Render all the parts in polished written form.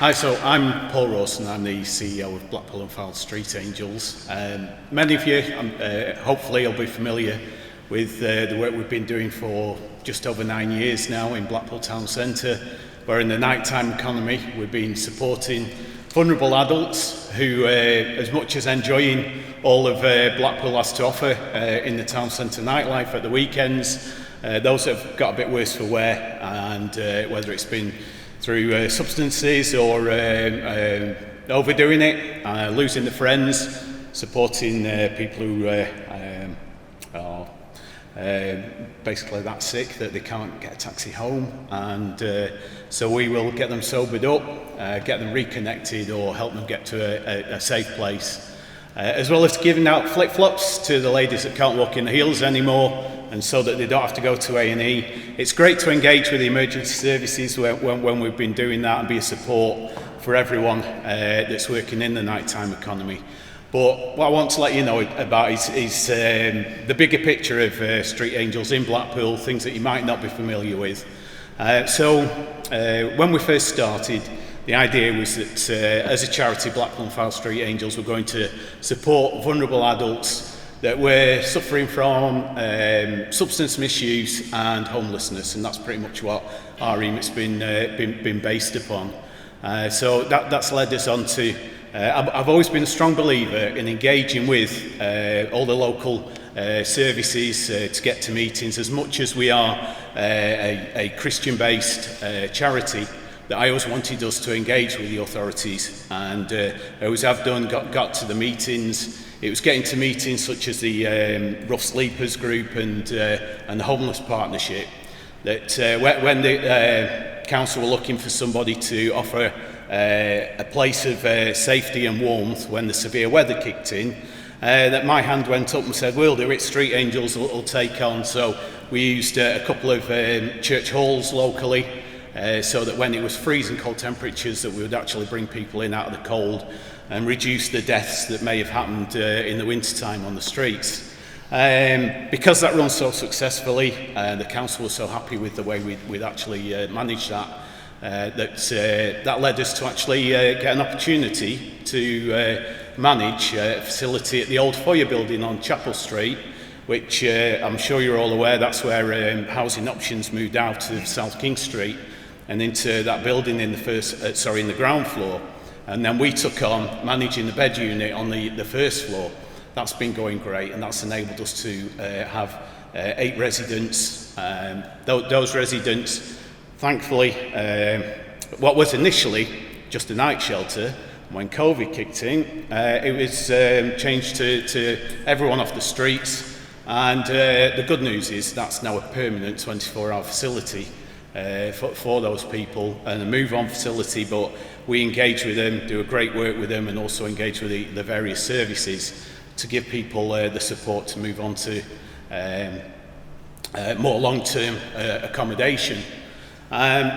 Hi, so I'm Paul Rawson. I'm the CEO of Blackpool and Fylde Street Angels. Many of you, hopefully, will be familiar with the work we've been doing for just over 9 years now in Blackpool Town Centre, where in the nighttime economy we've been supporting vulnerable adults who, as much as enjoying all of Blackpool has to offer in the town centre nightlife at the weekends, those that have got a bit worse for wear, and whether it's been through substances or overdoing it, losing their friends, supporting people who are basically that sick that they can't get a taxi home, and so we will get them sobered up, get them reconnected, or help them get to a safe place. As well as giving out flip-flops to the ladies that can't walk in the heels anymore, and so that they don't have to go to A&E. It's great to engage with the emergency services when we've been doing that and be a support for everyone that's working in the nighttime economy. But what I want to let you know about is the bigger picture of Street Angels in Blackpool, things that you might not be familiar with. When we first started, the idea was that as a charity, Blackpool and Fylde Street Angels were going to support vulnerable adults that were suffering from substance misuse and homelessness, and that's pretty much what our remit's been based upon. So that's led us on to, I've always been a strong believer in engaging with all the local services to get to meetings. As much as we are a Christian-based charity, that I always wanted us to engage with the authorities, and I always have done, got to the meetings. It was getting to meetings such as the Rough Sleepers group and the Homeless Partnership, that when the council were looking for somebody to offer a place of safety and warmth when the severe weather kicked in, that my hand went up and said, we'll do it, Street Angels will take on. So we used a couple of church halls locally, so that when it was freezing cold temperatures, that we would actually bring people in out of the cold and reduce the deaths that may have happened in the winter time on the streets. Because that runs so successfully, the council was so happy with the way we'd actually managed that, that led us to actually get an opportunity to manage a facility at the old foyer building on Chapel Street, which I'm sure you're all aware, that's where Housing Options moved out of South King Street and into that building in the ground floor. And then we took on managing the bed unit on the first floor. That's been going great, and that's enabled us to have 8 residents. Those residents, thankfully, what was initially just a night shelter, when COVID kicked in, it was changed to everyone off the streets. And the good news is that's now a permanent 24-hour facility for those people, and a move-on facility, but we engage with them, do a great work with them, and also engage with the various services to give people the support to move on to more long-term accommodation.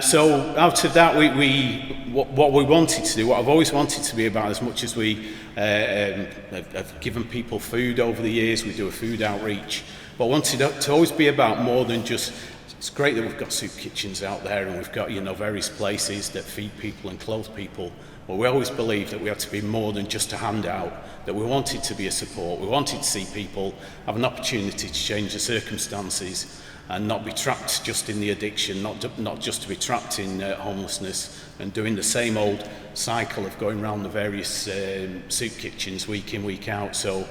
So out of that, what we wanted to do, what I've always wanted to be about, as much as we have given people food over the years, we do a food outreach, but I wanted to always be about more than just. It's great that we've got soup kitchens out there, and we've got, various places that feed people and clothe people. But we always believed that we had to be more than just a handout, that we wanted to be a support. We wanted to see people have an opportunity to change their circumstances and not be trapped just in the addiction, not just to be trapped in homelessness and doing the same old cycle of going around the various soup kitchens week in, week out. So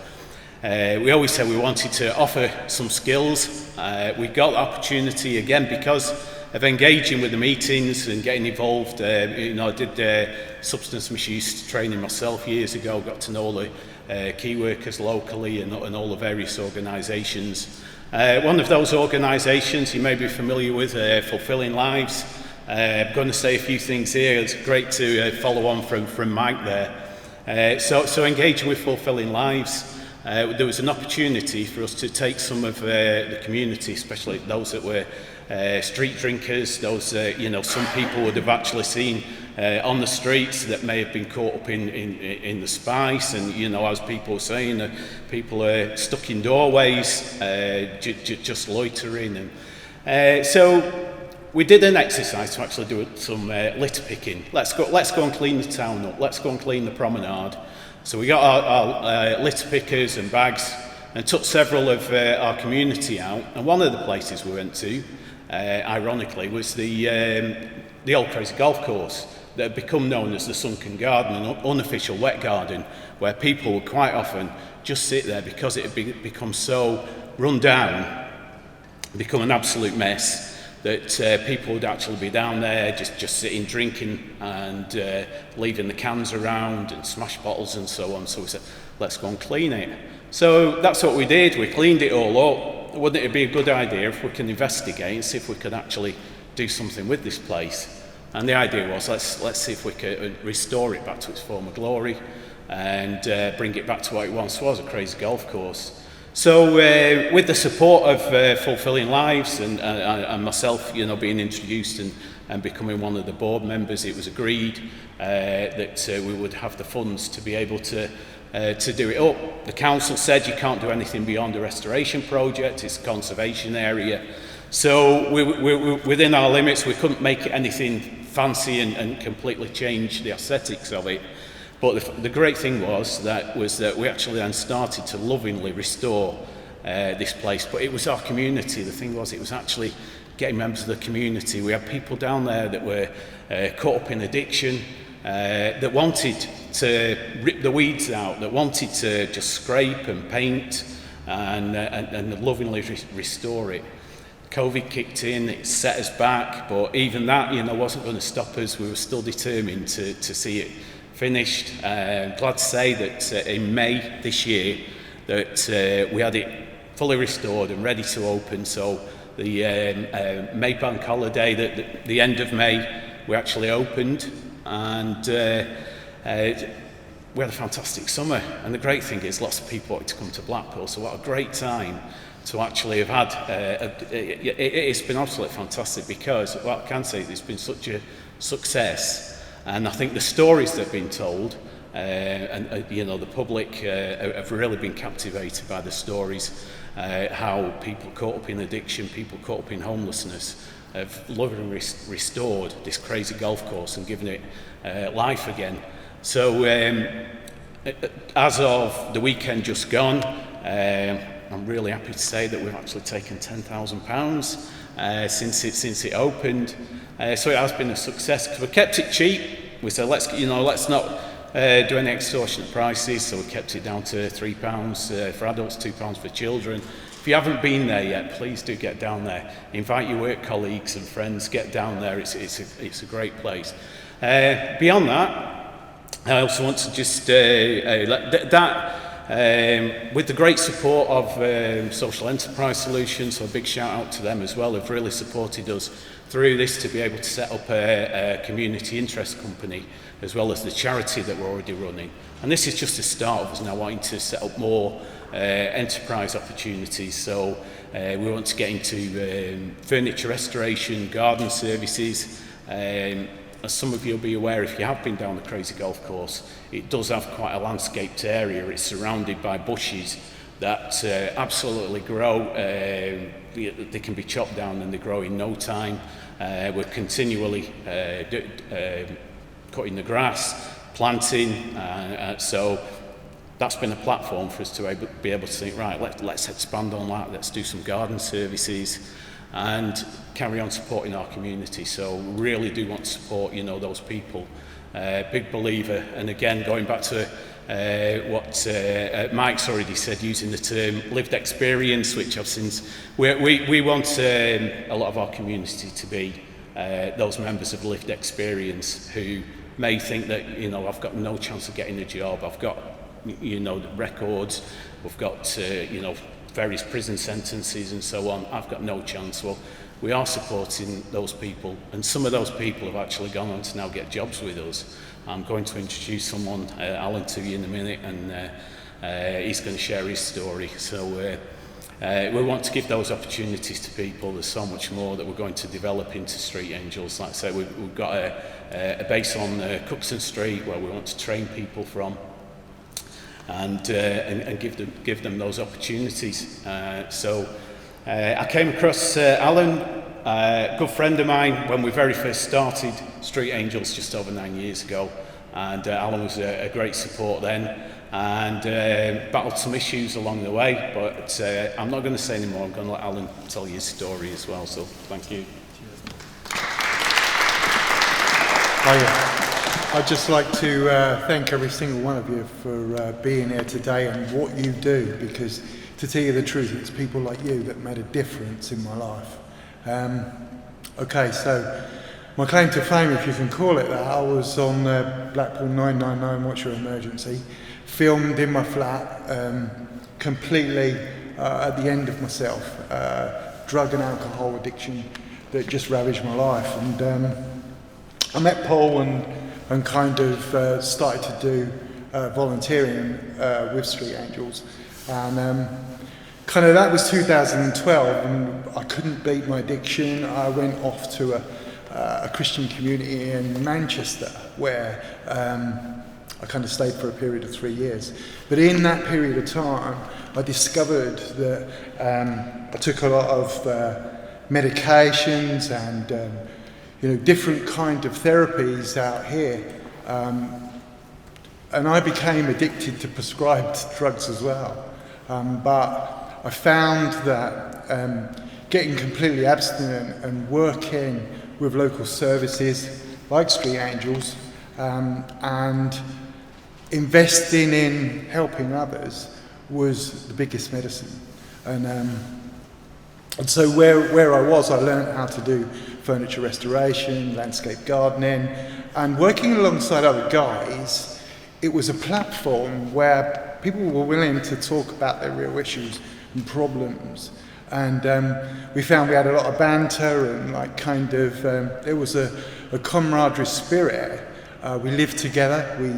we always said we wanted to offer some skills. We got the opportunity again because of engaging with the meetings and getting involved. I did substance misuse training myself years ago, got to know all the key workers locally and all the various organisations. One of those organisations you may be familiar with, Fulfilling Lives. I'm going to say a few things here. It's great to follow on from Mike there. So engaging with Fulfilling Lives, there was an opportunity for us to take some of the community, especially those that were street drinkers, those some people would have actually seen on the streets that may have been caught up in the spice, and as people were saying, people are stuck in doorways, just loitering, and so we did an exercise to actually do some litter picking. Let's go and clean the town up. Let's go and clean the promenade. So we got our litter pickers and bags and took several of our community out. And one of the places we went to, ironically, was the old crazy golf course that had become known as the Sunken Garden, an unofficial wet garden, where people would quite often just sit there because it had become so run down, become an absolute mess, that people would actually be down there just sitting, drinking, and leaving the cans around and smash bottles and so on. So we said, let's go and clean it. So that's what we did. We cleaned it all up. Wouldn't it be a good idea if we can investigate and see if we could actually do something with this place? And the idea was, let's see if we could restore it back to its former glory and bring it back to what it once was, a crazy golf course. So with the support of Fulfilling Lives and myself, being introduced and becoming one of the board members, it was agreed that we would have the funds to be able to do it up. The council said you can't do anything beyond a restoration project, it's a conservation area. So we within our limits, we couldn't make it anything fancy and completely change the aesthetics of it. But the great thing was that we actually then started to lovingly restore this place. But it was our community. The thing was, it was actually getting members of the community. We had people down there that were caught up in addiction, that wanted to rip the weeds out, that wanted to just scrape and paint and lovingly restore it. COVID kicked in, it set us back, but even that, wasn't going to stop us. We were still determined to see it finished. Glad to say that in May this year that we had it fully restored and ready to open. So the May bank holiday, the end of May, we actually opened, and we had a fantastic summer. And the great thing is lots of people wanted to come to Blackpool, so what a great time to actually have had. It's been absolutely fantastic, because what I can say, it's been such a success. And I think the stories that have been told, the public have really been captivated by the stories, how people caught up in addiction, people caught up in homelessness, have lovingly restored this crazy golf course and given it life again. So as of the weekend just gone, I'm really happy to say that we've actually taken £10,000 since it opened. So it has been a success, because we kept it cheap. We said let's not do any extortionate prices, so we kept it down to £3 for adults, £2 for children. If you haven't been there yet, please do get down there. Invite your work colleagues and friends, get down there. It's a great place. Beyond that, I also want to just with the great support of Social Enterprise Solutions, so a big shout out to them as well, who've really supported us through this to be able to set up a community interest company, as well as the charity that we're already running. And this is just the start of us now wanting to set up more enterprise opportunities. So we want to get into furniture restoration, garden services. As some of you will be aware, if you have been down the crazy golf course, it does have quite a landscaped area. It's surrounded by bushes that absolutely grow. They can be chopped down and they grow in no time. We're continually cutting the grass, planting, so that's been a platform for us to be able to think, right, let's expand on that, let's do some garden services and carry on supporting our community. So really do want to support, those people. Big believer, and again, going back to what Mike's already said, using the term lived experience, which I've since, we want a lot of our community to be those members of lived experience who may think that, I've got no chance of getting a job, I've got, records, we've got, various prison sentences and so on, I've got no chance. Well, we are supporting those people, and some of those people have actually gone on to now get jobs with us. I'm going to introduce someone, Alan, to you in a minute, and he's going to share his story. So we want to give those opportunities to people. There's so much more that we're going to develop into Street Angels. Like I say, we've got a base on Cookson Street where we want to train people from, and give them those opportunities. So I came across Alan a good friend of mine when we very first started Street Angels just over 9 years ago, and Alan was a great support then, and battled some issues along the way, but I'm not going to say any more. I'm going to let Alan tell you his story as well, so thank you. I'd just like to thank every single one of you for being here today and what you do, because to tell you the truth, it's people like you that made a difference in my life. Okay, so my claim to fame, if you can call it that, I was on Blackpool 999, What's Your Emergency, filmed in my flat, completely at the end of myself, drug and alcohol addiction that just ravaged my life. And I met Paul and kind of started to do volunteering with Street Angels, and kind of that was 2012, and I couldn't beat my addiction. I went off to a Christian community in Manchester where I kind of stayed for a period of 3 years. But in that period of time, I discovered that I took a lot of medications and different kind of therapies out here. And I became addicted to prescribed drugs as well. But I found that getting completely abstinent and working with local services like Street Angels and investing in helping others was the biggest medicine. And so where I was, I learned how to do furniture restoration, landscape gardening, and working alongside other guys, it was a platform where people were willing to talk about their real issues and problems. And we found we had a lot of banter and there was a camaraderie spirit. We lived together, we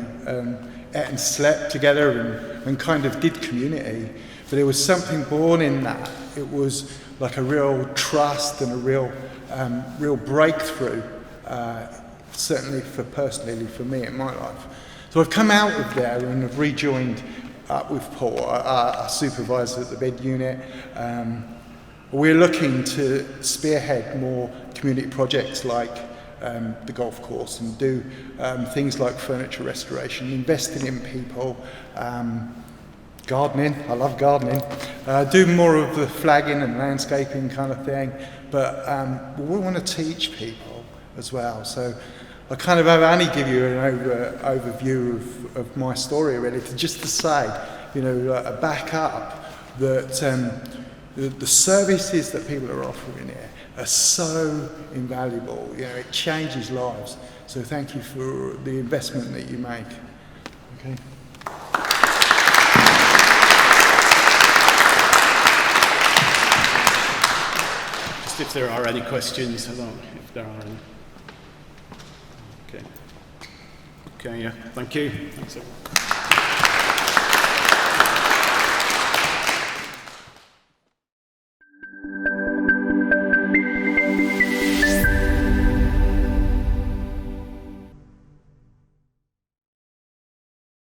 ate and slept together and kind of did community. But there was something born in that. It was like a real trust and a real breakthrough, certainly personally for me in my life. So I've come out of there and have rejoined up with Paul, our supervisor at the bed unit. We're looking to spearhead more community projects like the golf course and do things like furniture restoration, investing in people, gardening, I love gardening, do more of the flagging and landscaping kind of thing, but we want to teach people as well. So I kind of only give you an overview of my story really, just to say, back up that the services that people are offering here are so invaluable. It changes lives. So thank you for the investment that you make. Okay. Just if there are any questions, I don't know if there are any. Okay, yeah, thank you. Thanks everyone.